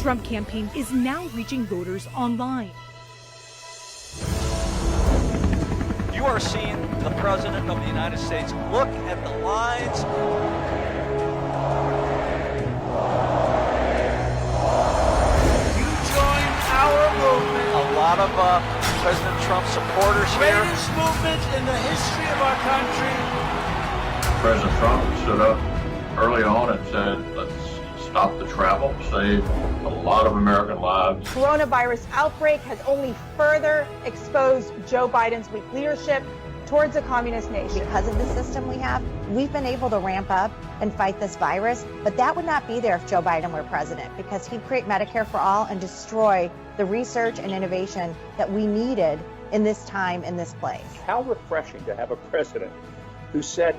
Trump campaign is now reaching voters online. You are seeing the President of the United States. Look at the lines. You join our movement. A lot of President Trump supporters here. Greatest movement in the history of our country. President Trump stood up early on and said, let's stop the travel, save a lot of American lives. Coronavirus outbreak has only further exposed Joe Biden's weak leadership towards a communist nation. Because of the system we have, we've been able to ramp up and fight this virus, but that would not be there if Joe Biden were president, because he'd create Medicare for all and destroy the research and innovation that we needed in this time, in this place. How refreshing to have a president who said,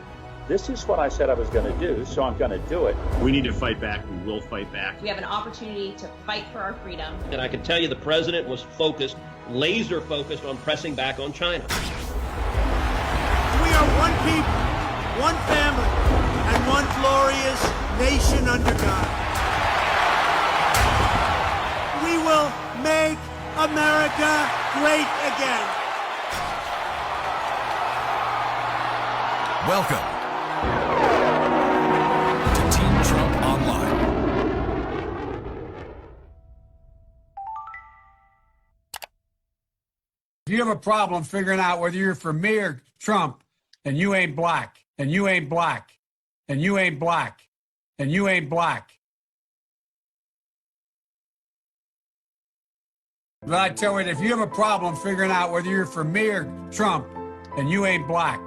this is what I said I was going to do, so I'm going to do it. We need to fight back. We will fight back. We have an opportunity to fight for our freedom. And I can tell you the president was focused, laser focused on pressing back on China. We are one people, one family, and one glorious nation under God. We will make America great again. Welcome to Team Trump Online. If you have a problem figuring out whether you're for me or Trump, and you ain't black, and you ain't black, and you ain't black, and you ain't black. But I tell you, if you have a problem figuring out whether you're for me or Trump, and you ain't black.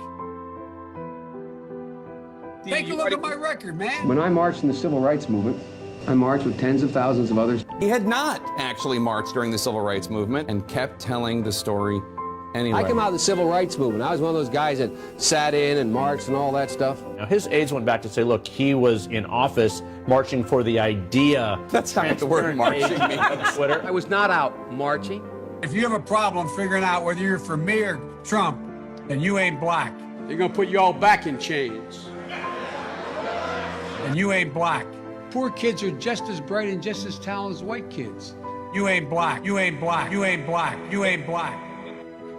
Take a look at my record, man. When I marched in the civil rights movement, I marched with tens of thousands of others. He had not actually marched during the civil rights movement and kept telling the story anyway. I came out of the civil rights movement. I was one of those guys that sat in and marched and all that stuff. Now, his aides went back to say, look, he was in office marching for the idea. That's not what the word marching means. On Twitter. I was not out marching. If you have a problem figuring out whether you're for me or Trump, then you ain't black. They're going to put you all back in chains. And you ain't black. Poor kids are just as bright and just as talented as white kids. You ain't black. You ain't black. You ain't black. You ain't black.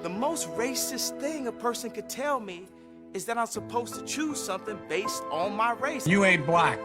The most racist thing a person could tell me is that I'm supposed to choose something based on my race. You ain't black.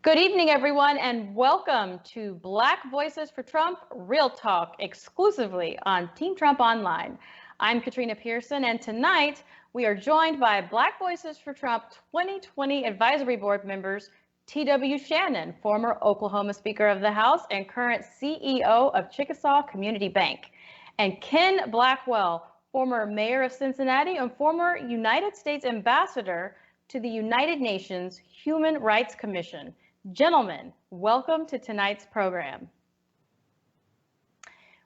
Good evening, everyone, and welcome to Black Voices for Trump Real Talk, exclusively on Team Trump Online. I'm Katrina Pierson, and tonight we are joined by Black Voices for Trump 2020 Advisory Board members T.W. Shannon, former Oklahoma Speaker of the House and current CEO of Chickasaw Community Bank, and Ken Blackwell, former Mayor of Cincinnati and former United States Ambassador to the United Nations Human Rights Commission. Gentlemen, welcome to tonight's program.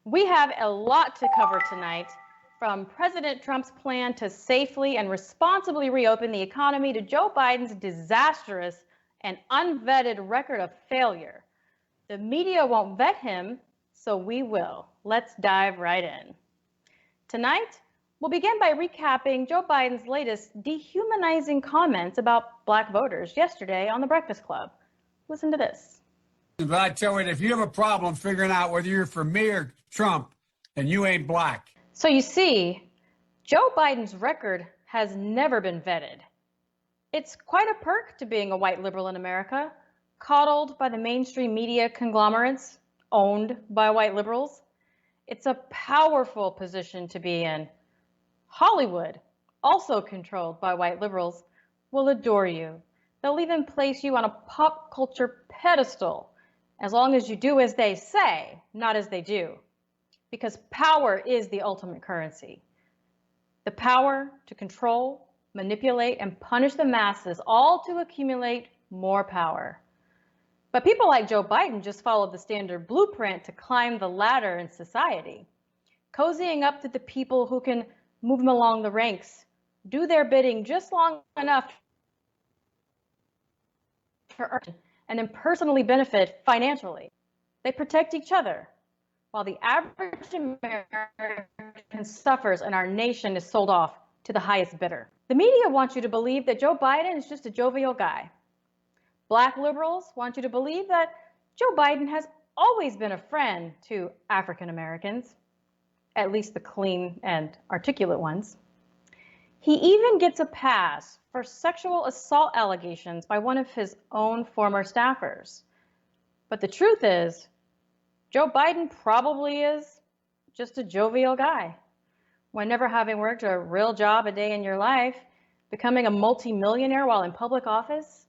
We have a lot to cover tonight, from President Trump's plan to safely and responsibly reopen the economy to Joe Biden's disastrous and unvetted record of failure. The media won't vet him, so we will. Let's dive right in. Tonight, we'll begin by recapping Joe Biden's latest dehumanizing comments about black voters yesterday on The Breakfast Club. Listen to this. But I tell you, if you have a problem figuring out whether you're for me or Trump, and you ain't black. So you see, Joe Biden's record has never been vetted. It's quite a perk to being a white liberal in America, coddled by the mainstream media conglomerates, owned by white liberals. It's a powerful position to be in. Hollywood, also controlled by white liberals, will adore you. They'll even place you on a pop culture pedestal, as long as you do as they say, not as they do. Because power is the ultimate currency. The power to control, manipulate, and punish the masses, all to accumulate more power. But people like Joe Biden just followed the standard blueprint to climb the ladder in society, cozying up to the people who can move them along the ranks, do their bidding just long enough to earn, and then personally benefit financially. They protect each other, while the average American suffers and our nation is sold off to the highest bidder. The media wants you to believe that Joe Biden is just a jovial guy. Black liberals want you to believe that Joe Biden has always been a friend to African Americans, at least the clean and articulate ones. He even gets a pass for sexual assault allegations by one of his own former staffers. But the truth is, Joe Biden probably is just a jovial guy. When never having worked a real job a day in your life, becoming a multimillionaire while in public office,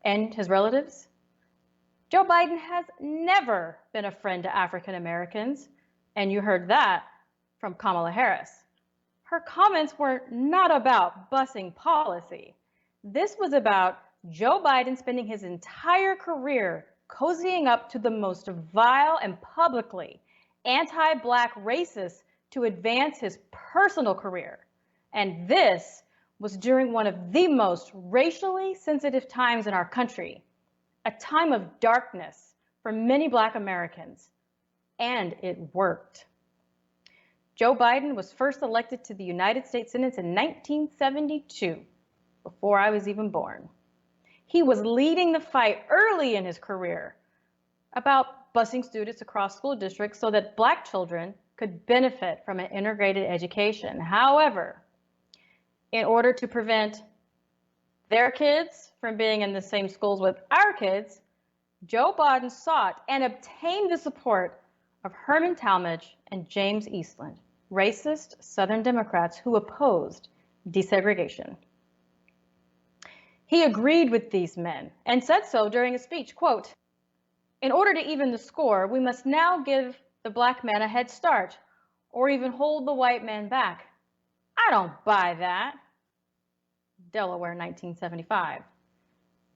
and his relatives, Joe Biden has never been a friend to African Americans, and you heard that from Kamala Harris. Her comments were not about busing policy. This was about Joe Biden spending his entire career cozying up to the most vile and publicly anti-Black racists to advance his personal career. And this was during one of the most racially sensitive times in our country, a time of darkness for many Black Americans. And it worked. Joe Biden was first elected to the United States Senate in 1972, before I was even born. He was leading the fight early in his career about busing students across school districts so that Black children could benefit from an integrated education. However, in order to prevent their kids from being in the same schools with our kids, Joe Biden sought and obtained the support of Herman Talmadge and James Eastland, racist Southern Democrats who opposed desegregation. He agreed with these men and said so during a speech, quote, "In order to even the score, we must now give the Black man a head start or even hold the white man back. I don't buy that." Delaware, 1975.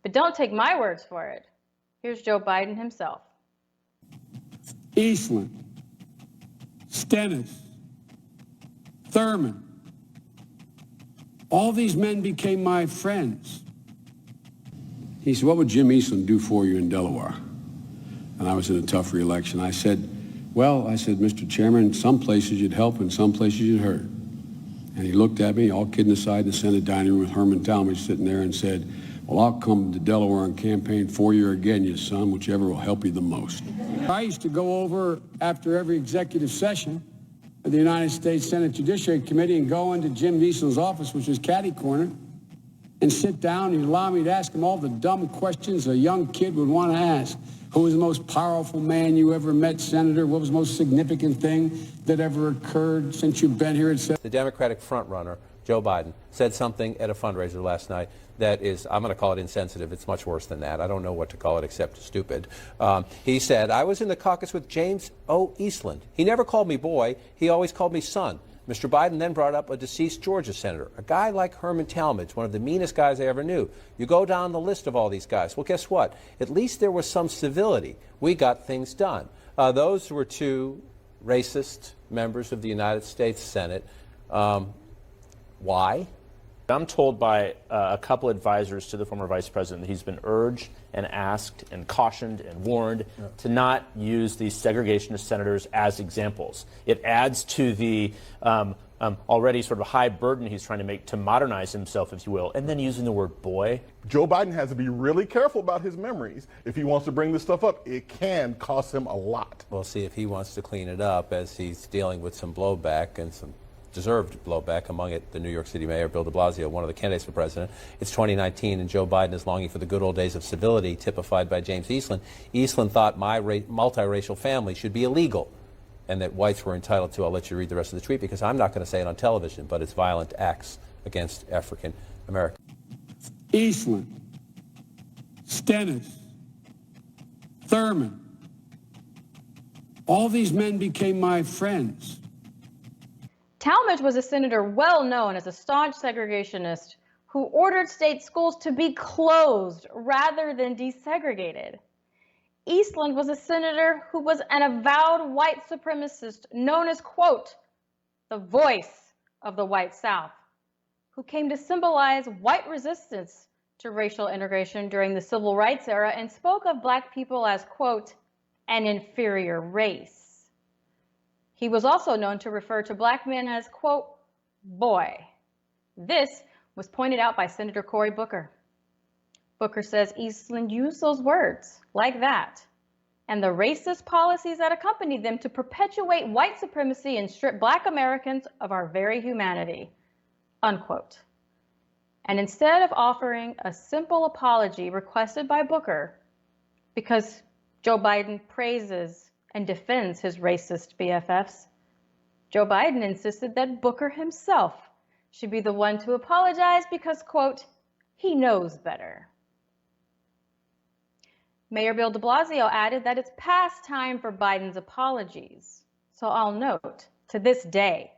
But don't take my words for it. Here's Joe Biden himself. Eastland, Stennis, Thurman, all these men became my friends. He said, "What would Jim Eastland do for you in Delaware?" And I was in a tough re-election. I said, Mr. Chairman, some places you'd help and some places you'd hurt. And he looked at me, all kidding aside, in the Senate dining room with Herman Talmadge sitting there and said, "Well, I'll come to Delaware and campaign for you again, you son, whichever will help you the most." I used to go over after every executive session of the United States Senate Judiciary Committee and go into Jim Eastland's office, which was catty corner, and sit down and he'd allow me to ask him all the dumb questions a young kid would want to ask. Who was the most powerful man you ever met, Senator? What was the most significant thing that ever occurred since you've been here? The Democratic frontrunner, Joe Biden, said something at a fundraiser last night that is, I'm going to call it insensitive. It's much worse than that. I don't know what to call it except stupid. He said, "I was in the caucus with James O. Eastland. He never called me boy. He always called me son." Mr. Biden then brought up a deceased Georgia senator, a guy like Herman Talmadge, one of the meanest guys I ever knew. You go down the list of all these guys. Well, guess what? At least there was some civility. We got things done. Those were two racist members of the United States Senate. Why? I'm told by a couple advisors to the former vice president that he's been urged and asked and cautioned and warned to not use these segregationist senators as examples. It adds to the already sort of high burden he's trying to make to modernize himself, if you will, and then using the word boy. Joe Biden has to be really careful about his memories. If he wants to bring this stuff up, it can cost him a lot. We'll see if he wants to clean it up as he's dealing with some blowback and some deserved blowback, among it the New York City mayor, Bill de Blasio, one of the candidates for president. It's 2019, and Joe Biden is longing for the good old days of civility typified by James Eastland. Eastland thought my multiracial family should be illegal and that whites were entitled to, I'll let you read the rest of the tweet because I'm not going to say it on television, but it's violent acts against African Americans. Eastland, Stennis, Thurman, all these men became my friends. Talmadge was a senator well known as a staunch segregationist who ordered state schools to be closed rather than desegregated. Eastland was a senator who was an avowed white supremacist known as, quote, the voice of the white South, who came to symbolize white resistance to racial integration during the civil rights era and spoke of Black people as, quote, an inferior race. He was also known to refer to Black men as, quote, Boy, this was pointed out by Senator Cory Booker. Booker says Eastland used those words like that and the racist policies that accompanied them to perpetuate white supremacy and strip Black Americans of our very humanity, unquote. And instead of offering a simple apology requested by Booker because Joe Biden praises and defends his racist BFFs, Joe Biden insisted that Booker himself should be the one to apologize because, quote, he knows better. Mayor Bill de Blasio added that it's past time for Biden's apologies. So I'll note, to this day,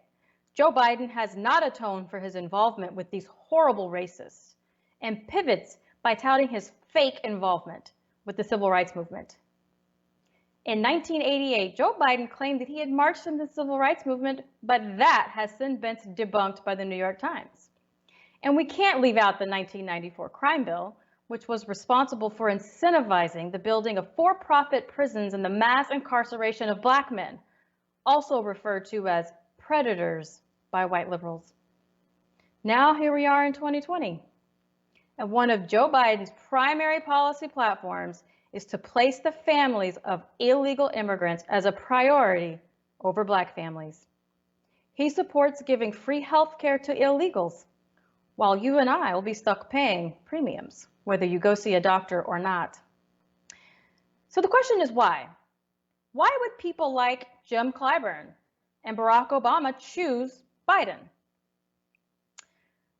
Joe Biden has not atoned for his involvement with these horrible racists and pivots by touting his fake involvement with the civil rights movement. In 1988, Joe Biden claimed that he had marched in the civil rights movement, but that has since been debunked by the New York Times. And we can't leave out the 1994 crime bill, which was responsible for incentivizing the building of for-profit prisons and the mass incarceration of Black men, also referred to as predators by white liberals. Now here we are in 2020, and one of Joe Biden's primary policy platforms is to place the families of illegal immigrants as a priority over Black families. He supports giving free health care to illegals, while you and I will be stuck paying premiums, whether you go see a doctor or not. So the question is why? Why would people like Jim Clyburn and Barack Obama choose Biden?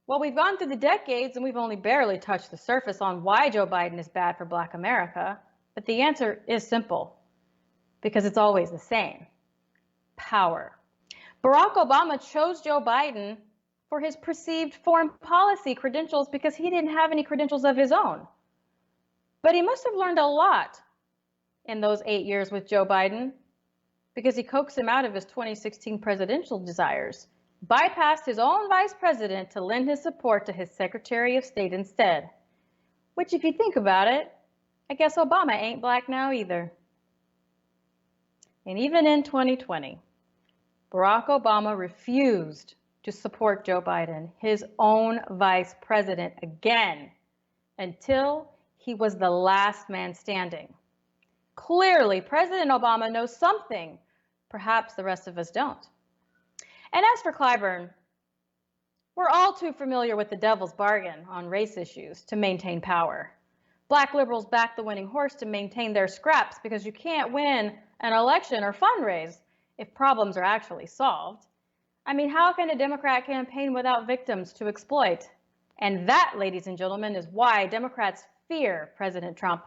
Well, we've gone through the decades and we've only barely touched the surface on why Joe Biden is bad for Black America, but the answer is simple, because it's always the same: power. Barack Obama chose Joe Biden for his perceived foreign policy credentials because he didn't have any credentials of his own. But he must have learned a lot in those 8 years with Joe Biden, because he coaxed him out of his 2016 presidential desires, bypassed his own vice president to lend his support to his Secretary of State instead. Which, if you think about it, I guess Obama ain't Black now either. And even in 2020, Barack Obama refused to support Joe Biden, his own vice president, again, until he was the last man standing. Clearly, President Obama knows something perhaps the rest of us don't. And as for Clyburn, we're all too familiar with the devil's bargain on race issues to maintain power. Black liberals back the winning horse to maintain their scraps because you can't win an election or fundraise if problems are actually solved. I mean, how can a Democrat campaign without victims to exploit? And that, ladies and gentlemen, is why Democrats fear President Trump.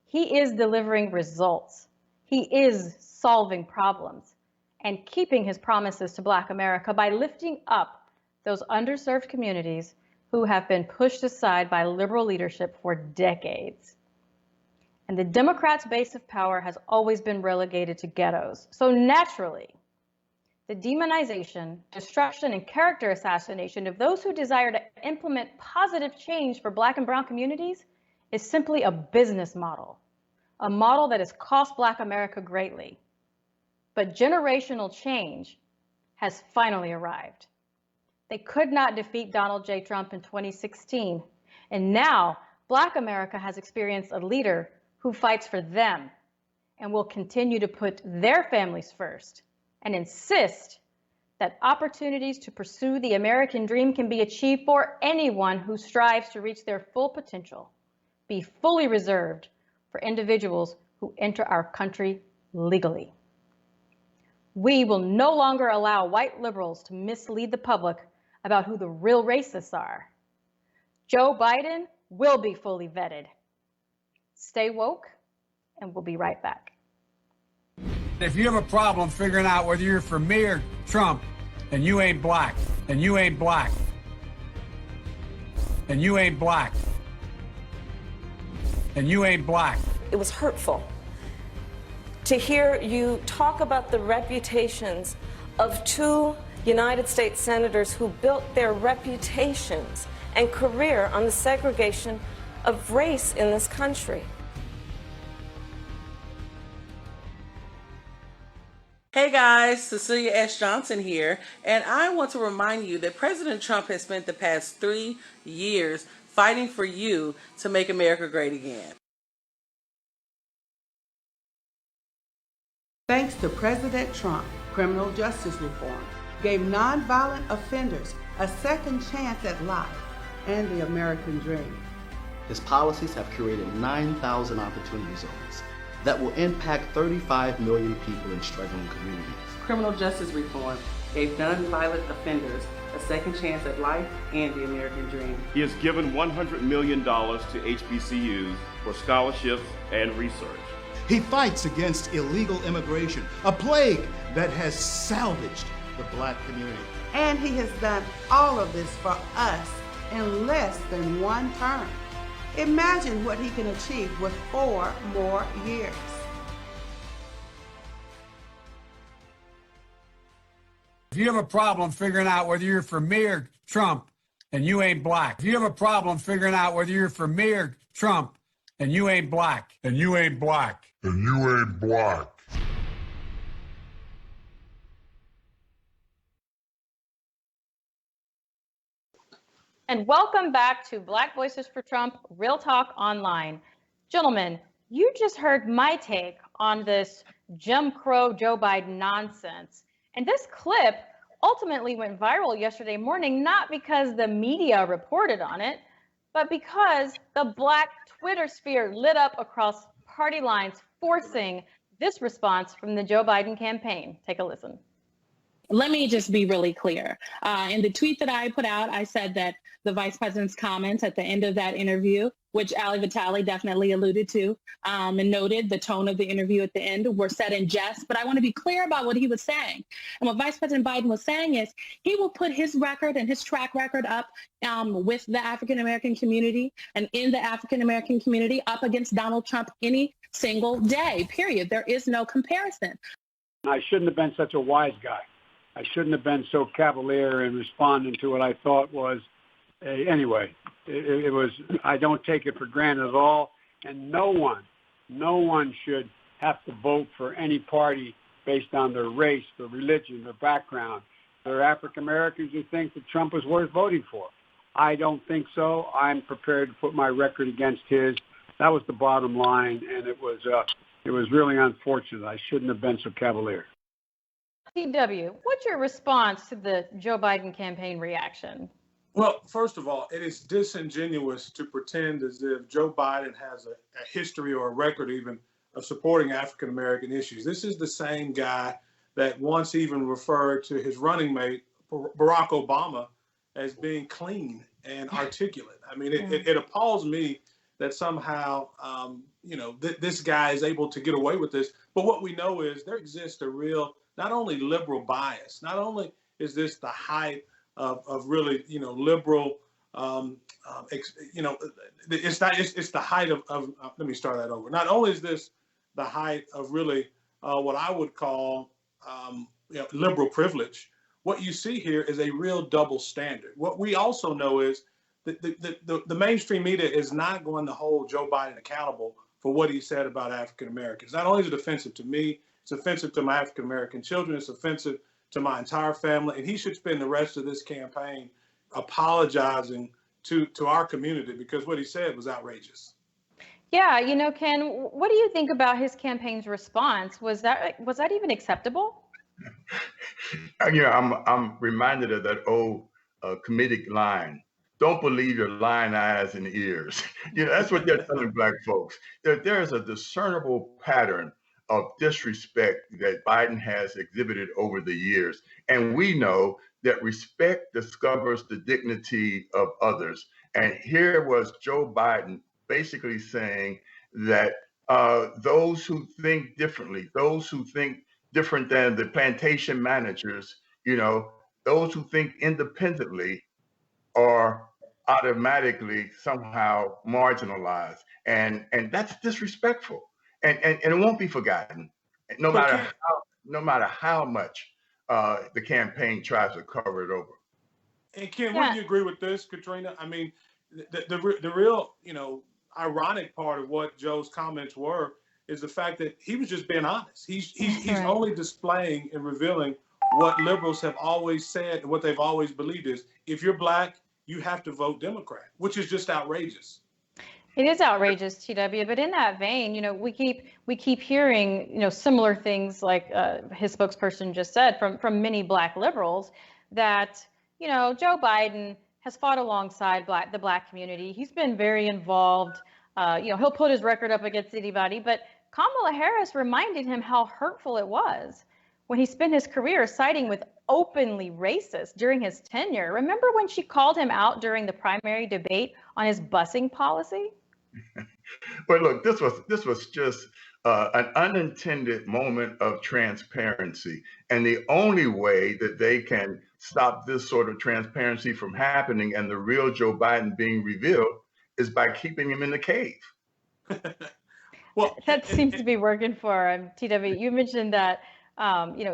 He is delivering results. He is solving problems and keeping his promises to Black America by lifting up those underserved communities who have been pushed aside by liberal leadership for decades. And the Democrats' base of power has always been relegated to ghettos. So naturally, the demonization, destruction, and character assassination of those who desire to implement positive change for Black and brown communities is simply a business model, a model that has cost Black America greatly. But generational change has finally arrived. They could not defeat Donald J. Trump in 2016, and now Black America has experienced a leader who fights for them and will continue to put their families first and insist that opportunities to pursue the American dream can be achieved for anyone who strives to reach their full potential, be fully reserved for individuals who enter our country legally. We will no longer allow white liberals to mislead the public about who the real racists are. Joe Biden will be fully vetted. Stay woke, and we'll be right back. If you have a problem figuring out whether you're for me or Trump, then you ain't Black, and you ain't Black, and you ain't Black, and you ain't Black. It was hurtful to hear you talk about the reputations of two United States senators who built their reputations and career on the segregation of race in this country. Hey guys, Cecilia S. Johnson here, and I want to remind you that President Trump has spent the past 3 years fighting for you to make America great again. Thanks to President Trump, criminal justice reform gave nonviolent offenders a second chance at life and the American dream. His policies have created 9,000 opportunity zones that will impact 35 million people in struggling communities. Criminal justice reform gave nonviolent offenders a second chance at life and the American dream. He has given $100 million to HBCUs for scholarships and research. He fights against illegal immigration, a plague that has salvaged the Black community. And he has done all of this for us in less than one term. Imagine what he can achieve with 4 more years. If you have a problem figuring out whether you're for me or Trump and you ain't black, if you have a problem figuring out whether you're for me or Trump and you ain't black, and you ain't black, and you ain't black. And welcome back to Black Voices for Trump, Real Talk Online. Gentlemen, you just heard my take on this Jim Crow Joe Biden nonsense. And this clip ultimately went viral yesterday morning, not because the media reported on it, but because the Black Twitter sphere lit up across party lines, forcing this response from the Joe Biden campaign. Take a listen. Let me just be really clear. In the tweet that I put out, I said that the vice president's comments at the end of that interview, which Ali Vitale definitely alluded to and noted the tone of the interview at the end, were said in jest. But I want to be clear about what he was saying. And what Vice President Biden was saying is he will put his record and his track record up with the African-American community and in the African-American community up against Donald Trump any single day, period. There is no comparison. I shouldn't have been such a wise guy. I shouldn't have been so cavalier in responding to what I thought was, anyway, it was, I don't take it for granted at all. And no one should have to vote for any party based on their race, their religion, their background. There are African Americans who think that Trump is worth voting for. I don't think so. I'm prepared to put my record against his. That was the bottom line, and it was really unfortunate. I shouldn't have been so cavalier. TW, what's your response to the Joe Biden campaign reaction? Well, first of all, it is disingenuous to pretend as if Joe Biden has a history or a record even of supporting African-American issues. This is the same guy that once even referred to his running mate, Barack Obama, as being clean and articulate. I mean, it appalls me that somehow, this guy is able to get away with this. But what we know is there exists a real, not only liberal bias, not only is this the height of really, liberal, it's the height of let me start that over. Not only is this the height of really what I would call, liberal privilege, what you see here is a real double standard. What we also know is that the mainstream media is not going to hold Joe Biden accountable for what he said about African Americans. Not only is it offensive to me, it's offensive to my African American children, it's offensive to my entire family, and he should spend the rest of this campaign apologizing to our community because what he said was outrageous. Yeah, Ken, what do you think about his campaign's response? Was that even acceptable? I'm reminded of that old comedic line. Don't believe your lying eyes and ears. That's what they're telling Black folks. There's a discernible pattern of disrespect that Biden has exhibited over the years. And we know that respect discovers the dignity of others. And here was Joe Biden basically saying that those who think differently, those who think different than the plantation managers, those who think independently are automatically somehow marginalized. And that's disrespectful. And it won't be forgotten, no matter how much the campaign tries to cover it over. And Ken, wouldn't you agree with this, Katrina? I mean, the real, ironic part of what Joe's comments were is the fact that he was just being honest. He's Right. only displaying and revealing what liberals have always said and what they've always believed is if you're black, you have to vote Democrat, which is just outrageous. It is outrageous, TW. But in that vein, we keep hearing, similar things like his spokesperson just said from many black liberals that, Joe Biden has fought alongside the black community. He's been very involved. He'll put his record up against anybody. But Kamala Harris reminded him how hurtful it was when he spent his career siding with openly racist during his tenure. Remember when she called him out during the primary debate on his busing policy? But look, this was just an unintended moment of transparency, and the only way that they can stop this sort of transparency from happening and the real Joe Biden being revealed is by keeping him in the cave. Well, that seems to be working for him. TW, you mentioned that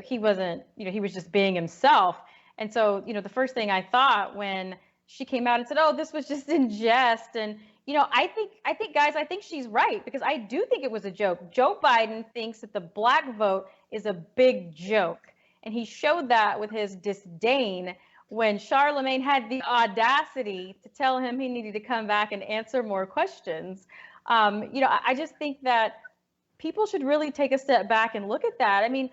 he wasn't, he was just being himself, and so the first thing I thought when she came out and said, "Oh, this was just in jest," and I think, guys, I think she's right, because I do think it was a joke. Joe Biden thinks that the black vote is a big joke. And he showed that with his disdain when Charlemagne had the audacity to tell him he needed to come back and answer more questions. I just think that people should really take a step back and look at that. I mean,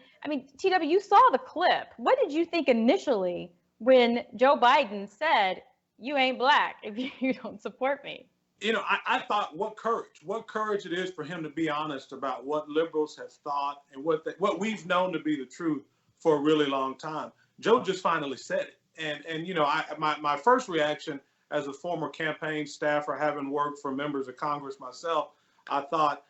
TW, you saw the clip. What did you think initially when Joe Biden said, "You ain't black if you don't support me"? I thought what courage it is for him to be honest about what liberals have thought and what we've known to be the truth for a really long time. Joe just finally said it. And my first reaction as a former campaign staffer, having worked for members of Congress myself, I thought,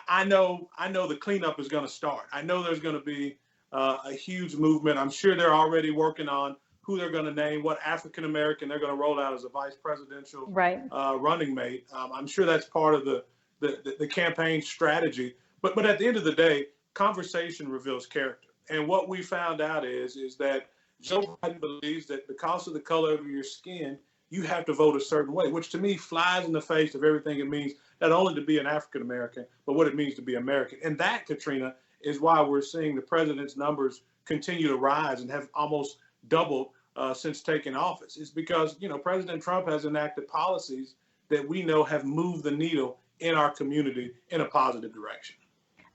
I know the cleanup is going to start. I know there's going to be a huge movement. I'm sure they're already working on who they're going to name, what African American they're going to roll out as a vice presidential running mate. I'm sure that's part of the campaign strategy. But at the end of the day, conversation reveals character. And what we found out is that Joe Biden believes that because of the color of your skin, you have to vote a certain way, which to me flies in the face of everything it means, not only to be an African American, but what it means to be American. And that, Katrina, is why we're seeing the president's numbers continue to rise and have almost doubled since taking office. It's because, President Trump has enacted policies that we know have moved the needle in our community in a positive direction.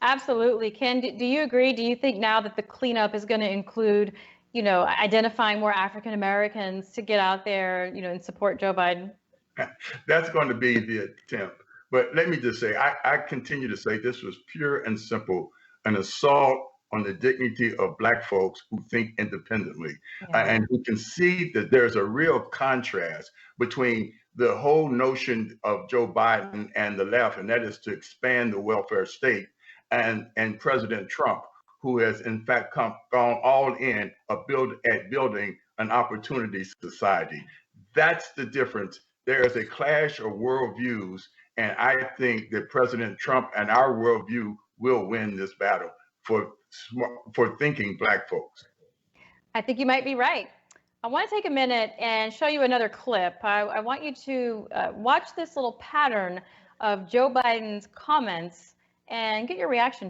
Absolutely. Ken, do you agree? Do you think now that the cleanup is going to include, identifying more African Americans to get out there, and support Joe Biden? That's going to be the attempt. But let me just say, I continue to say this was pure and simple an assault on the dignity of black folks who think independently and who can see that there's a real contrast between the whole notion of Joe Biden and the left, and that is to expand the welfare state, and President Trump, who has in fact gone all in at building an opportunity society. That's the difference. There is a clash of worldviews, and I think that President Trump and our worldview will win this battle for thinking black folks. I think you might be right. I want to take a minute and show you another clip. I want you to watch this little pattern of Joe Biden's comments and get your reaction.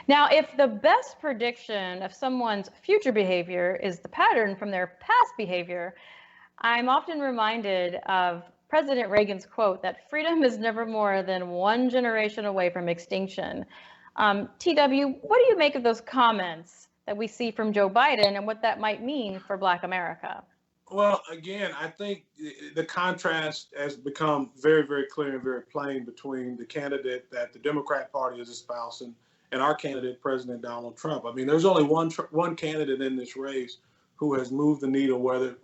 Now, if the best prediction of someone's future behavior is the pattern from their past behavior, I'm often reminded of President Reagan's quote that freedom is never more than one generation away from extinction. TW, what do you make of those comments that we see from Joe Biden and what that might mean for Black America? Well, again, I think the contrast has become very, very clear and very plain between the candidate that the Democrat Party is espousing and our candidate, President Donald Trump. I mean, there's only one candidate in this race who has moved the needle, whether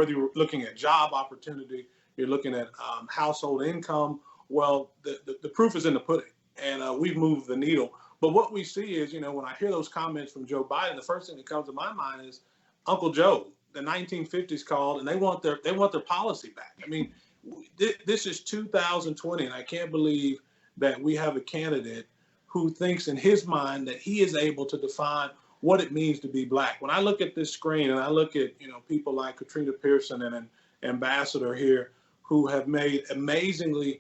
you're looking at job opportunity, you're looking at household income. Well, the proof is in the pudding, and we've moved the needle. But what we see is, when I hear those comments from Joe Biden, the first thing that comes to my mind is Uncle Joe. The 1950s called, and they want their policy back. I mean, this is 2020, and I can't believe that we have a candidate who thinks in his mind that he is able to define what it means to be Black. When I look at this screen and I look at people like Katrina Pierson and an ambassador here who have made amazing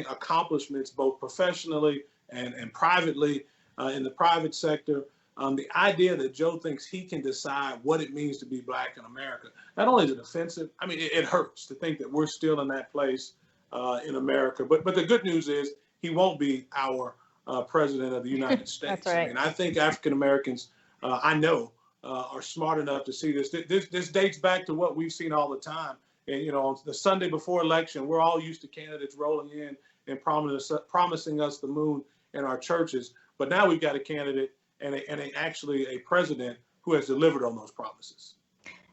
accomplishments both professionally and privately in the private sector. The idea that Joe thinks he can decide what it means to be Black in America, not only is it offensive, I mean, it hurts to think that we're still in that place in America. But the good news is he won't be our president of the United States. That's right. I mean, I think African Americans, I know, are smart enough to see this. This dates back to what we've seen all the time. And, on the Sunday before election, we're all used to candidates rolling in and promising us the moon in our churches. But now we've got a candidate and actually a president who has delivered on those promises.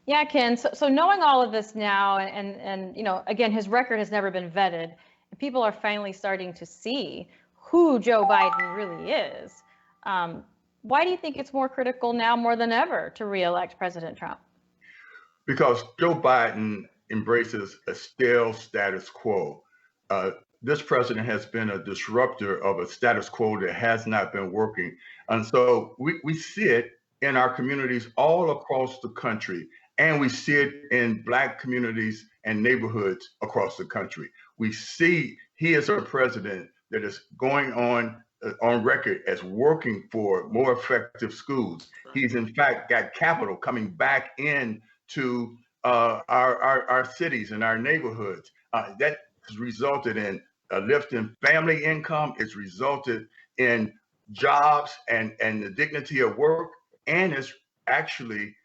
Yeah, Ken. So knowing all of this now, and again, his record has never been vetted. People are finally starting to see who Joe Biden really is. Why do you think it's more critical now more than ever to re-elect President Trump? Because Joe Biden embraces a stale status quo. This president has been a disruptor of a status quo that has not been working. And so we see it in our communities all across the country, and we see it in Black communities and neighborhoods across the country. We see he is a president that is going on record as working for more effective schools. He's in fact got capital coming back into our cities and our neighborhoods. That has resulted in a lift in family income. It's resulted in jobs and the dignity of work, and it's actually,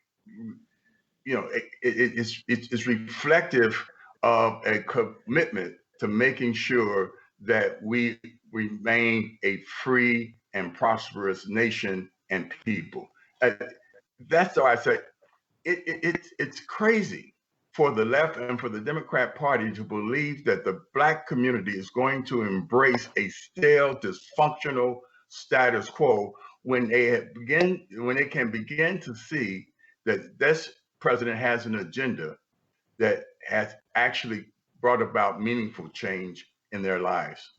it's reflective of a commitment to making sure that we remain a free and prosperous nation and people. That's why I say it's crazy for the left and for the Democrat Party to believe that the Black community is going to embrace a stale, dysfunctional status quo when they can begin to see that this president has an agenda that has actually brought about meaningful change in their lives.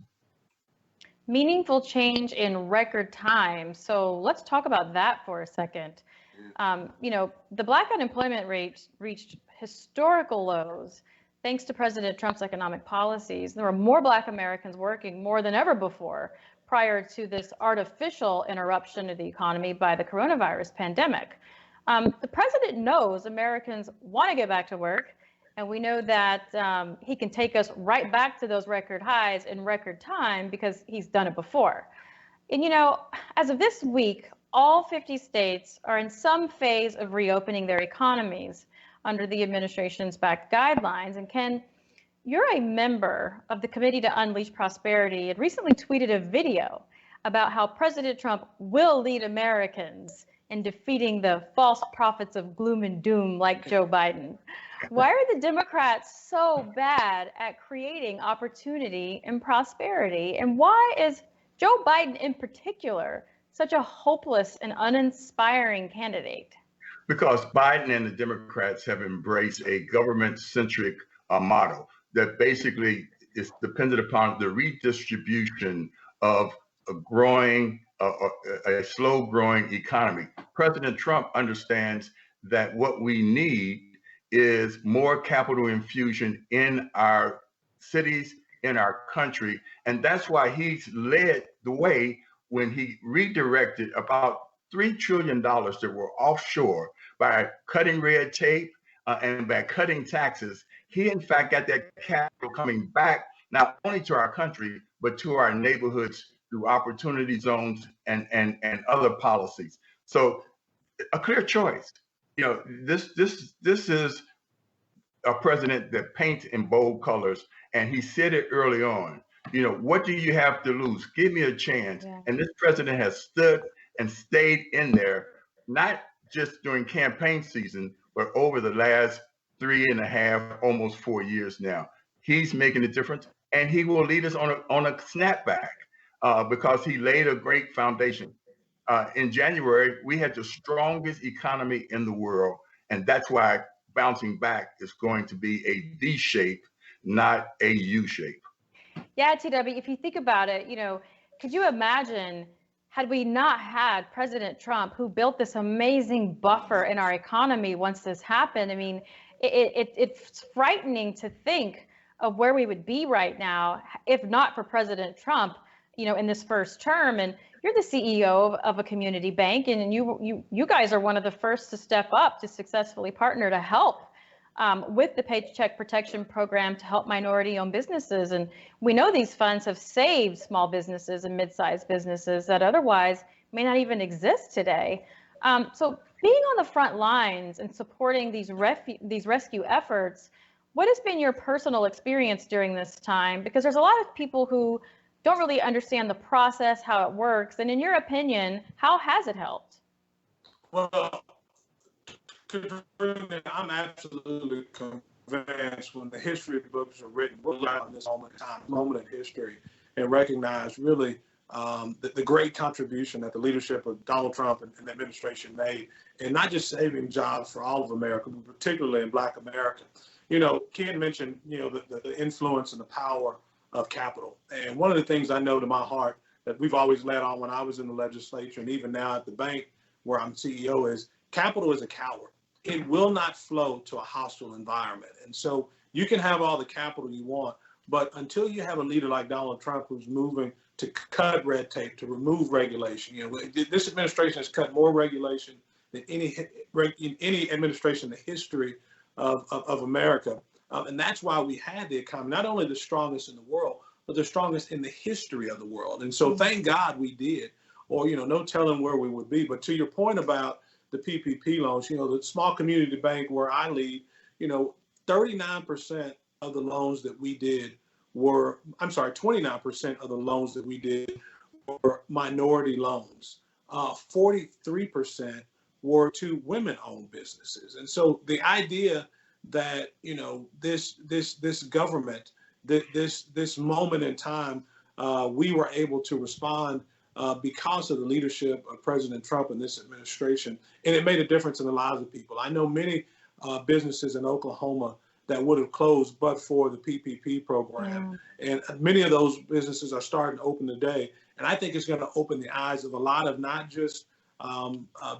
Meaningful change in record time. So let's talk about that for a second. The Black unemployment rate reached historical lows thanks to President Trump's economic policies. There were more Black Americans working more than ever before prior to this artificial interruption of the economy by the coronavirus pandemic. The president knows Americans want to get back to work, and we know that he can take us right back to those record highs in record time because he's done it before. And as of this week, all 50 states are in some phase of reopening their economies under the administration's backed guidelines. And Ken, you're a member of the Committee to Unleash Prosperity and recently tweeted a video about how President Trump will lead Americans in defeating the false prophets of gloom and doom like Joe Biden. Why are the Democrats so bad at creating opportunity and prosperity? And why is Joe Biden in particular such a hopeless and uninspiring candidate? Because Biden and the Democrats have embraced a government-centric model that basically is dependent upon the redistribution of a slow-growing economy. President Trump understands that what we need is more capital infusion in our cities, in our country, and that's why he's led the way when he redirected about $3 trillion that were offshore by cutting red tape and by cutting taxes. He, in fact, got that capital coming back not only to our country, but to our neighborhoods through opportunity zones and other policies. So a clear choice. You know, this is a president that paints in bold colors, and he said it early on. You know, what do you have to lose? Give me a chance. Yeah. And this president has stood and stayed in there, not just during campaign season, but over the last 3.5, almost 4 years now. He's making a difference, and he will lead us on a snapback because he laid a great foundation. In January, we had the strongest economy in the world, and that's why bouncing back is going to be a V shape, not a U shape. Yeah, TW, if you think about it, you know, could you imagine had we not had President Trump, who built this amazing buffer in our economy once this happened? I mean, it's frightening to think of where we would be right now if not for President Trump, you know, in this first term. And you're the CEO of a community bank, and you guys are one of the first to step up to successfully partner to help with the Paycheck Protection Program to help minority-owned businesses. And we know these funds have saved small businesses and mid-sized businesses that otherwise may not even exist today. So being on the front lines and supporting these rescue efforts, what has been your personal experience during this time? Because there's a lot of people who don't really understand the process, how it works. And in your opinion, how has it helped? Well, Katrina, I'm absolutely convinced when the history books are written, we'll learn this moment in history and recognize really the great contribution that the leadership of Donald Trump and the administration made, and not just saving jobs for all of America, but particularly in Black America. You know, Ken mentioned, you know, the influence and the power of capital. And one of the things I know to my heart that we've always led on when I was in the legislature and even now at the bank where I'm CEO is capital is a coward. It will not flow to a hostile environment. And so you can have all the capital you want, but until you have a leader like Donald Trump who's moving to cut red tape, to remove regulation, you know, this administration has cut more regulation than any administration in the history of America. And that's why we had the economy, not only the strongest in the world, but the strongest in the history of the world. And so thank God we did, or, you know, no telling where we would be. But to your point about the PPP loans, you know, the small community bank where I lead, you know, 39% of the loans that we did were, 29% of the loans that we did were minority loans. 43% were to women-owned businesses. And so the idea that, you know, this government, this moment in time, we were able to respond because of the leadership of President Trump and this administration, and it made a difference in the lives of people. I know many businesses in Oklahoma that would have closed but for the PPP program, and many of those businesses are starting to open today. And I think it's going to open the eyes of a lot of not just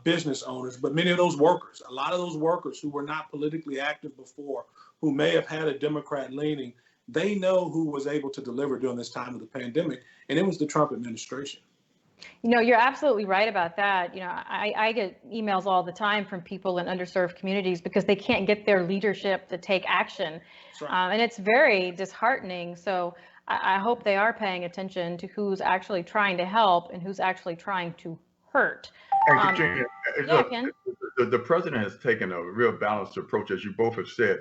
business owners, but many of those workers, a lot of those workers who were not politically active before, who may have had a Democrat leaning, they know who was able to deliver during this time of the pandemic, and it was the Trump administration. You know, you're absolutely right about that. You know, I get emails all the time from people in underserved communities because they can't get their leadership to take action. Right. And it's very disheartening. So I hope they are paying attention to who's actually trying to help and who's actually trying to hurt. Katrina, the president has taken a real balanced approach, as you both have said.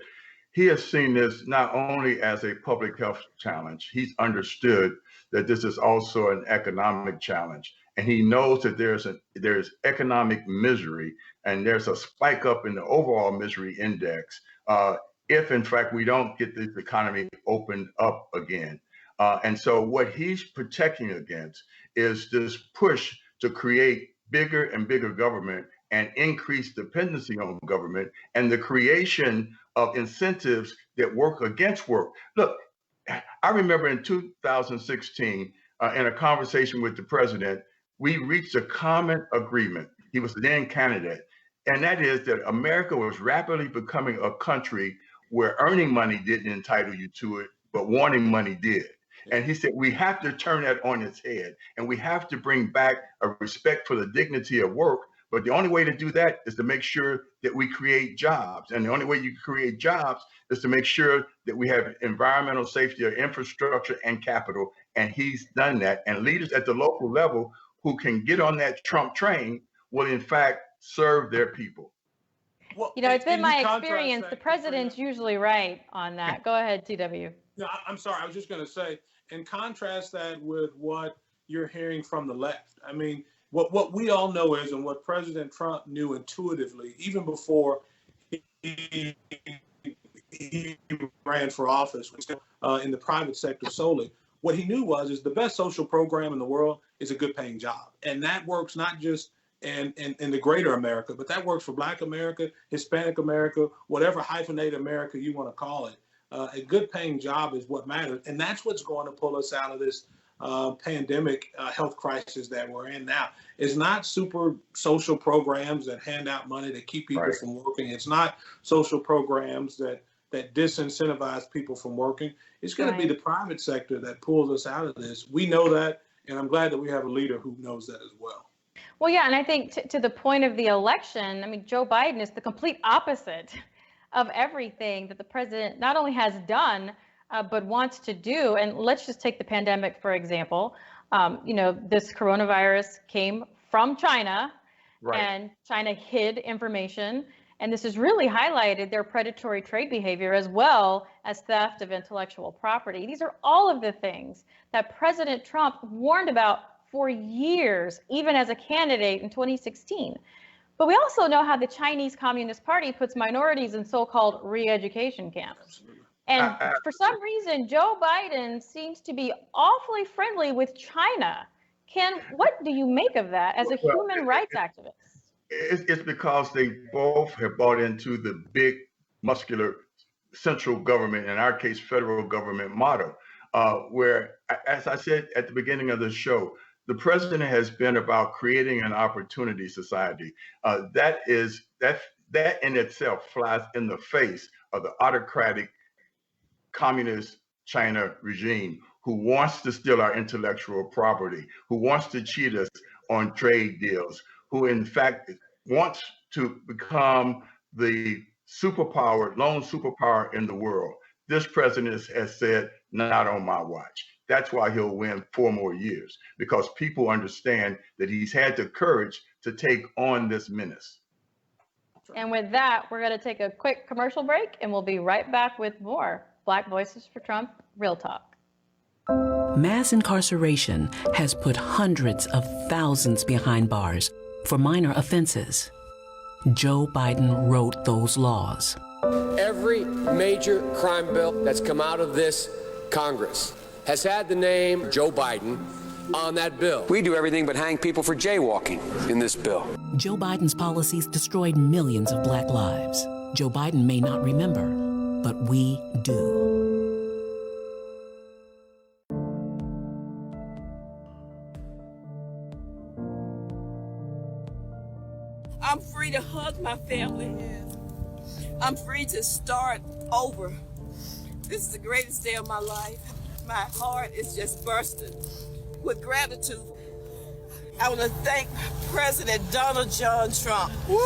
He has seen this not only as a public health challenge, he's understood that this is also an economic challenge. And he knows that there's economic misery and there's a spike up in the overall misery index if, in fact, we don't get this economy opened up again. And so what he's protecting against is this push to create bigger and bigger government and increase dependency on government and the creation of incentives that work against work. Look, I remember in 2016, in a conversation with the president, we reached a common agreement. He was the then candidate. And that is that America was rapidly becoming a country where earning money didn't entitle you to it, but wanting money did. And he said, we have to turn that on its head, and we have to bring back a respect for the dignity of work. But the only way to do that is to make sure that we create jobs. And the only way you can create jobs is to make sure that we have environmental safety or infrastructure and capital. And he's done that. And leaders at the local level who can get on that Trump train will, in fact, serve their people. Well, You know, it's been my contrast experience. that, The president's usually right on that. Go ahead, TW. No, I'm sorry. I was just going to say, and contrast that with what you're hearing from the left. I mean, what we all know is, and what President Trump knew intuitively, even before he ran for office in the private sector solely, what he knew is the best social program in the world is a good paying job. And that works not just in the greater America, but that works for Black America, Hispanic America, whatever hyphenated America you want to call it. A good paying job is what matters. And that's what's going to pull us out of this pandemic health crisis that we're in now. It's not super social programs that hand out money to keep people from working. It's not social programs that disincentivize people from working. It's going to be the private sector that pulls us out of this. We know that, and I'm glad that we have a leader who knows that as well. Well, yeah, and I think to the point of the election, I mean, Joe Biden is the complete opposite of everything that the president not only has done, but wants to do. And let's just take the pandemic, for example. You know, this coronavirus came from China, and China hid information. And this has really highlighted their predatory trade behavior as well as theft of intellectual property. These are all of the things that President Trump warned about for years, even as a candidate in 2016. But we also know how the Chinese Communist Party puts minorities in so-called re-education camps. And for some reason, Joe Biden seems to be awfully friendly with China. Ken, what do you make of that as a human rights activist? It's because they both have bought into the big, muscular central government, in our case, federal government model, where, as I said at the beginning of the show, the president has been about creating an opportunity society. That in itself flies in the face of the autocratic communist China regime, who wants to steal our intellectual property, who wants to cheat us on trade deals, who in fact wants to become the superpower, lone superpower in the world. This president has said, not on my watch. That's why he'll win 4 more years, because people understand that he's had the courage to take on this menace. And with that, we're going to take a quick commercial break, and we'll be right back with more Black Voices for Trump Real Talk. Mass incarceration has put hundreds of thousands behind bars for minor offenses. Joe Biden wrote those laws. Every major crime bill that's come out of this Congress has had the name Joe Biden on that bill. We do everything but hang people for jaywalking in this bill. Joe Biden's policies destroyed millions of Black lives. Joe Biden may not remember, but we do. I'm free to hug my family. I'm free to start over. This is the greatest day of my life. My heart is just bursting with gratitude. I want to thank President Donald John Trump. Woo!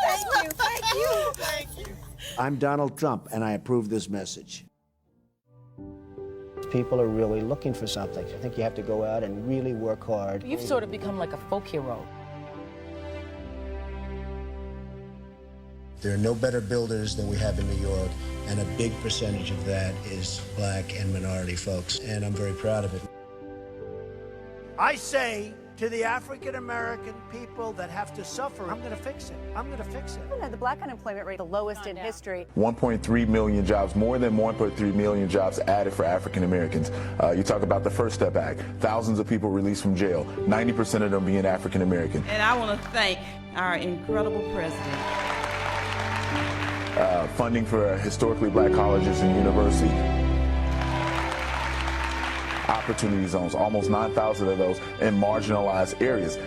Thank you, thank you. Thank you. I'm Donald Trump, and I approve this message. People are really looking for something. I think you have to go out and really work hard. You've sort of become like a folk hero. There are no better builders than we have in New York, and a big percentage of that is Black and minority folks, and I'm very proud of it. I say to the African-American people that have to suffer, I'm going to fix it. I'm going to fix it. The Black unemployment rate, the lowest in history. 1.3 million jobs, more than 1.3 million jobs added for African Americans. You talk about the First Step Act, thousands of people released from jail, 90% of them being African American. And I want to thank our incredible president. Funding for historically Black colleges and universities. Opportunity zones, almost 9,000 of those in marginalized areas.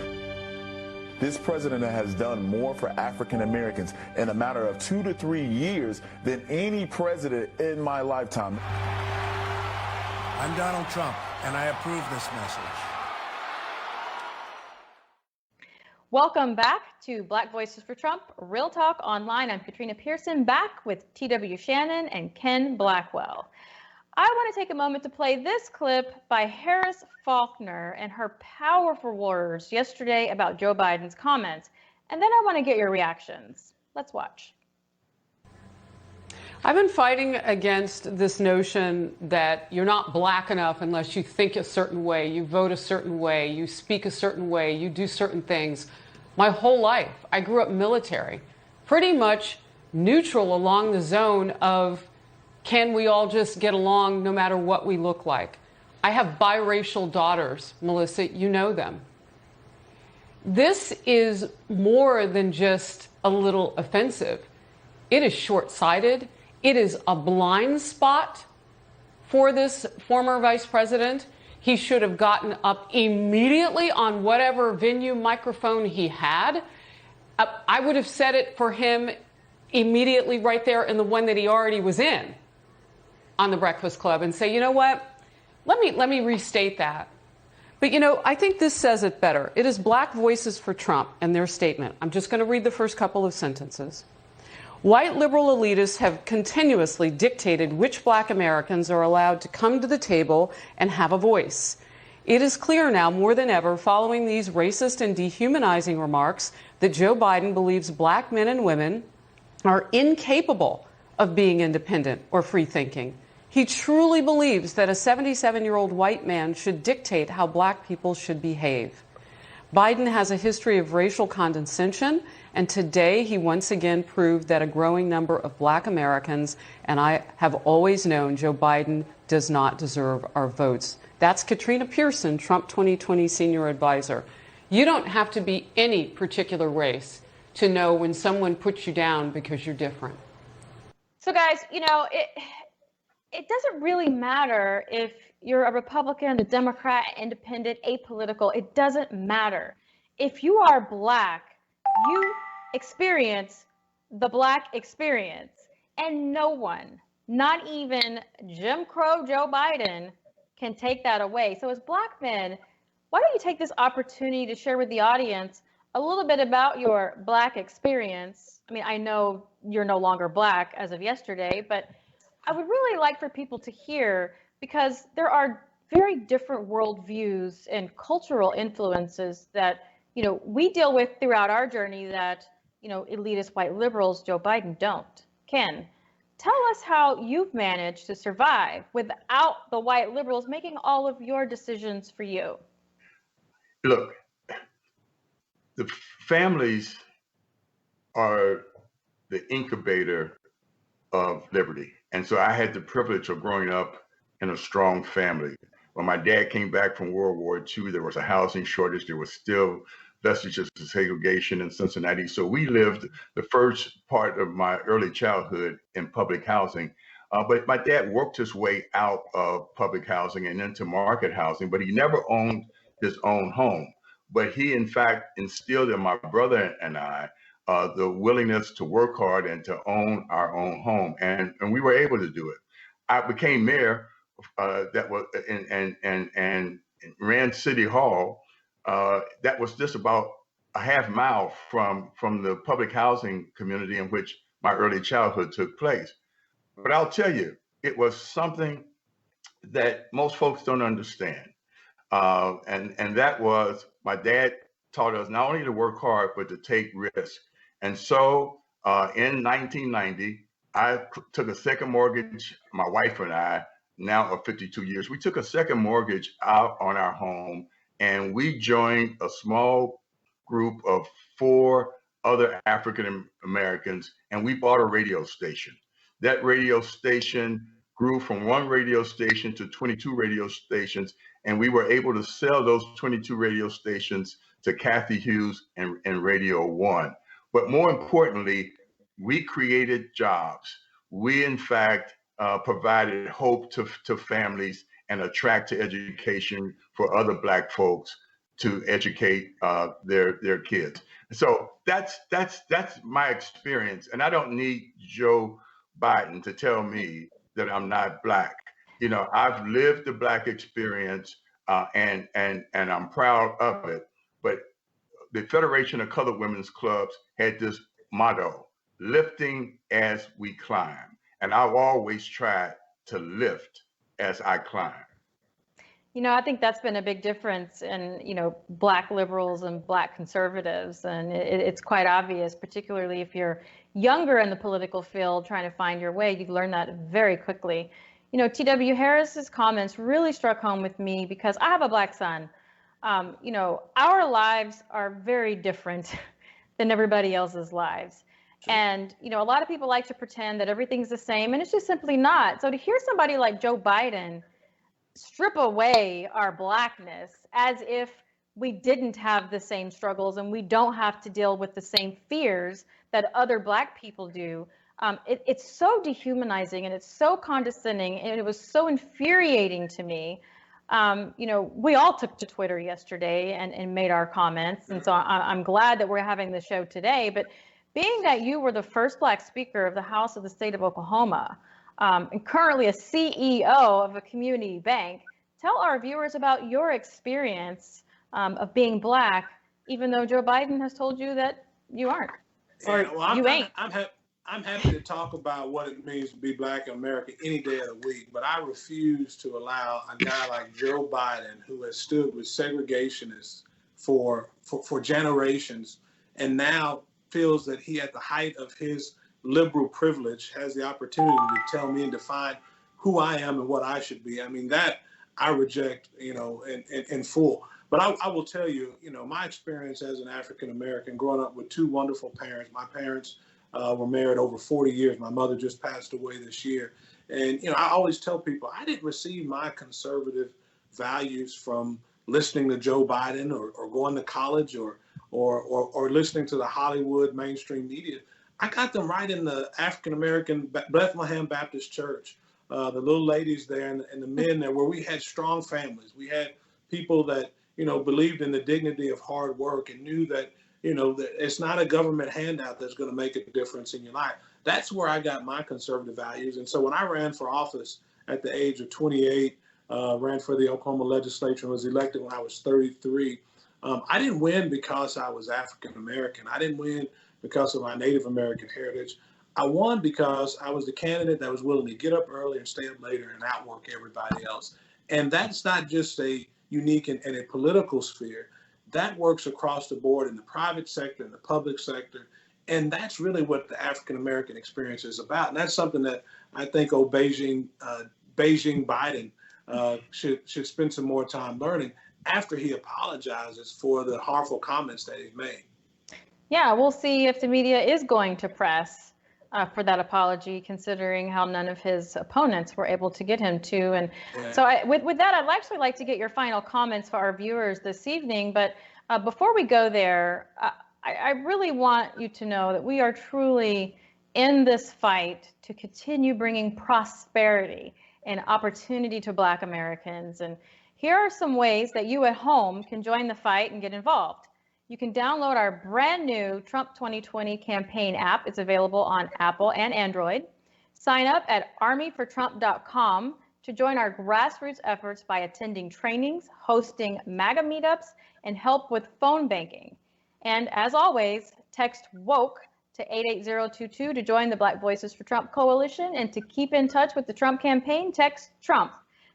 This president has done more for African Americans in a matter of 2 to 3 years than any president in my lifetime. I'm Donald Trump, and I approve this message. Welcome back to Black Voices for Trump, Real Talk Online. I'm Katrina Pierson, back with T.W. Shannon and Ken Blackwell. I want to take a moment to play this clip by Harris Faulkner and her powerful words yesterday about Joe Biden's comments, and then I want to get your reactions. Let's watch. I've been fighting against this notion that you're not black enough unless you think a certain way, you vote a certain way, you speak a certain way, you do certain things. My whole life, I grew up military, pretty much neutral along the zone of can we all just get along no matter what we look like. I have biracial daughters, Melissa, you know them. This is more than just a little offensive. It is short-sighted. It is a blind spot for this former vice president. He should have gotten up immediately on whatever venue microphone he had. I would have said it for him immediately right there in the one that he already was in on the Breakfast Club and say, you know what, let me restate that. But, you know, I think this says it better. It is Black Voices for Trump and their statement. I'm just going to read the first couple of sentences. White liberal elitists have continuously dictated which black Americans are allowed to come to the table and have a voice. It is clear now more than ever, following these racist and dehumanizing remarks, that Joe Biden believes black men and women are incapable of being independent or free-thinking. He truly believes that a 77-year-old white man should dictate how black people should behave. Biden has a history of racial condescension, and today he once again proved that a growing number of black Americans, and I have always known Joe Biden does not deserve our votes. That's Katrina Pierson, Trump 2020 senior advisor. You don't have to be any particular race to know when someone puts you down because you're different. So guys, you know, it doesn't really matter if you're a Republican, a Democrat, independent, apolitical. It doesn't matter. If you are black, you experience the black experience, and no one, not even Jim Crow Joe Biden, can take that away. So as black men, why don't you take this opportunity to share with the audience a little bit about your black experience? I mean, I know you're no longer black as of yesterday, but I would really like for people to hear, because there are very different worldviews and cultural influences that, you know, we deal with throughout our journey that, you know, elitist white liberals, Joe Biden, don't. Ken, tell us how you've managed to survive without the white liberals making all of your decisions for you. Look, the families are the incubator of liberty. And so I had the privilege of growing up in a strong family. When my dad came back from World War II, there was a housing shortage. There was still vestiges of segregation in Cincinnati. So we lived the first part of my early childhood in public housing. But my dad worked his way out of public housing and into market housing, but he never owned his own home. But he, in fact, instilled in my brother and I the willingness to work hard and to own our own home. And we were able to do it. I became mayor that was and ran City Hall. That was just about a half mile from the public housing community in which my early childhood took place. But I'll tell you, it was something that most folks don't understand. And that was, my dad taught us not only to work hard, but to take risks. And so in 1990, I took a second mortgage, my wife and I, now of 52 years, we took a second mortgage out on our home, and we joined a small group of 4 other African Americans, and we bought a radio station. That radio station grew from 1 radio station to 22 radio stations, and we were able to sell those 22 radio stations to Kathy Hughes and Radio 1. But more importantly, we created jobs. We, in fact, provided hope to families and a track to education for other Black folks to educate their kids. So that's my experience, and I don't need Joe Biden to tell me that I'm not Black. You know, I've lived the Black experience, and I'm proud of it. But the Federation of Colored Women's Clubs had this motto: lifting as we climb, and I've always tried to lift as I climb. You know, I think that's been a big difference in, Black liberals and Black conservatives. And it's quite obvious, particularly if you're younger in the political field trying to find your way. You learn that very quickly. T.W. Harris's comments really struck home with me because I have a Black son. Our lives are very different than everybody else's lives. And, a lot of people like to pretend that everything's the same, and it's just simply not. So to hear somebody like Joe Biden strip away our Blackness as if we didn't have the same struggles and we don't have to deal with the same fears that other Black people do. It's so dehumanizing and it's so condescending, and it was so infuriating to me. We all took to Twitter yesterday and made our comments. And so I'm glad that we're having the show today. But being that you were the first Black speaker of the House of the state of Oklahoma, and currently a CEO of a community bank, tell our viewers about your experience of being Black, even though Joe Biden has told you that you aren't, or you ain't. I'm happy to talk about what it means to be Black in America any day of the week, but I refuse to allow a guy like Joe Biden, who has stood with segregationists for generations and now feels that he, at the height of his liberal privilege, has the opportunity to tell me and define who I am and what I should be. I mean, that I reject, in full. But I will tell you, my experience as an African American, growing up with two wonderful parents. My parents were married over 40 years. My mother just passed away this year. And, I always tell people I didn't receive my conservative values from listening to Joe Biden or going to college or listening to the Hollywood mainstream media. I got them right in the African American Bethlehem Baptist Church, the little ladies there and the men there, where we had strong families. We had people that, believed in the dignity of hard work and knew that, that it's not a government handout that's going to make a difference in your life. That's where I got my conservative values. And so when I ran for office at the age of 28, ran for the Oklahoma legislature and was elected when I was 33, I didn't win because I was African American. I didn't win because of my Native American heritage. I won because I was the candidate that was willing to get up early and stay up later and outwork everybody else. And that's not just a unique in a political sphere. That works across the board in the private sector, in the public sector. And that's really what the African American experience is about. And that's something that I think Beijing Biden should spend some more time learning after he apologizes for the harmful comments that he made. Yeah, we'll see if the media is going to press for that apology, considering how none of his opponents were able to get him to. And so with that, I'd actually like to get your final comments for our viewers this evening. But before we go there, I really want you to know that we are truly in this fight to continue bringing prosperity and opportunity to Black Americans. And here are some ways that you at home can join the fight and get involved. You can download our brand new Trump 2020 campaign app. It's available on Apple and Android. Sign up at armyfortrump.com to join our grassroots efforts by attending trainings, hosting MAGA meetups, and help with phone banking. And as always, text WOKE to 88022 to join the Black Voices for Trump Coalition. And to keep in touch with the Trump campaign, text Trump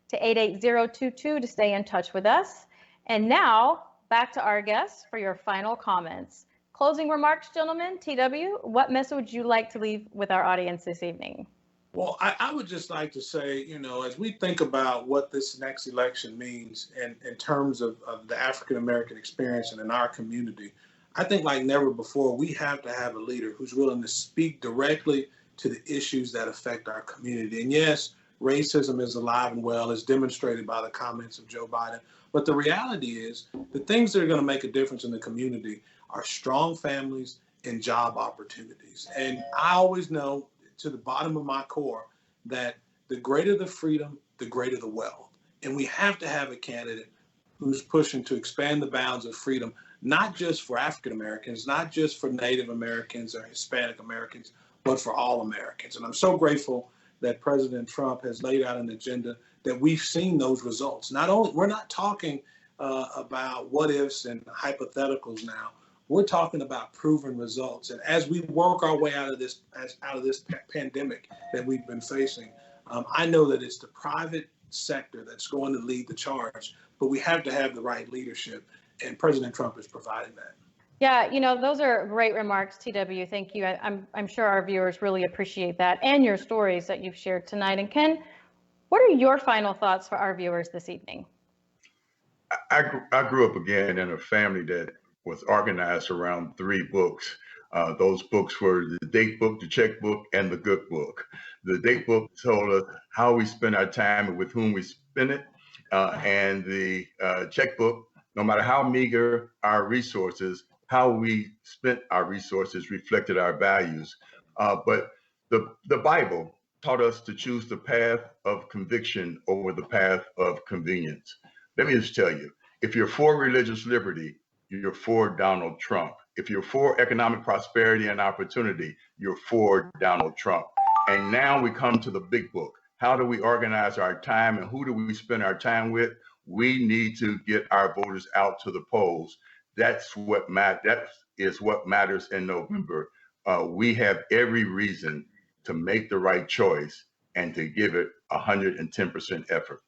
to 88022 to stay in touch with us. And now, back to our guests for your final comments. Closing remarks, gentlemen. TW, what message would you like to leave with our audience this evening? Well, I would just like to say, as we think about what this next election means in terms of the African-American experience and in our community, I think like never before, we have to have a leader who's willing to speak directly to the issues that affect our community. And yes, racism is alive and well, as demonstrated by the comments of Joe Biden. But the reality is the things that are going to make a difference in the community are strong families and job opportunities. And I always know to the bottom of my core that the greater the freedom, the greater the wealth. And we have to have a candidate who's pushing to expand the bounds of freedom, not just for African Americans, not just for Native Americans or Hispanic Americans, but for all Americans. And I'm so grateful that President Trump has laid out an agenda that we've seen those results. Not only, we're not talking about what ifs and hypotheticals now. We're talking about proven results. And as we work our way out of this pandemic that we've been facing, I know that it's the private sector that's going to lead the charge, but we have to have the right leadership, and President Trump is providing that. Yeah, you know, those are great remarks, TW. Thank you. I'm sure our viewers really appreciate that and your stories that you've shared tonight. And Ken, what are your final thoughts for our viewers this evening? I grew up again in a family that was organized around 3 books. Those books were the date book, the checkbook, and the good book. The date book told us how we spend our time and with whom we spend it. And the checkbook, no matter how meager our resources, how we spent our resources reflected our values. But the Bible taught us to choose the path of conviction over the path of convenience. Let me just tell you, if you're for religious liberty, you're for Donald Trump. If you're for economic prosperity and opportunity, you're for Donald Trump. And now we come to the big book. How do we organize our time and who do we spend our time with? We need to get our voters out to the polls. That is what matters in November. We have every reason to make the right choice and to give it 110% effort.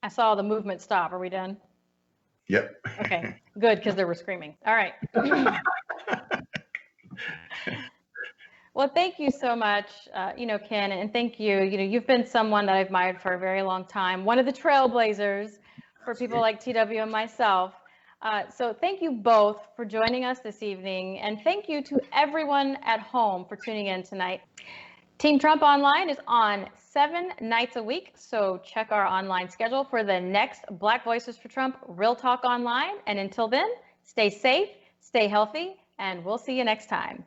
I saw the movement stop. Are we done? Yep. Okay, good, because they were screaming. All right. Well, thank you so much, Ken, and thank you. You've been someone that I've admired for a very long time, one of the trailblazers for people like TW and myself. So thank you both for joining us this evening, and thank you to everyone at home for tuning in tonight. Team Trump Online is on 7 nights a week, so check our online schedule for the next Black Voices for Trump Real Talk Online. And until then, stay safe, stay healthy, and we'll see you next time.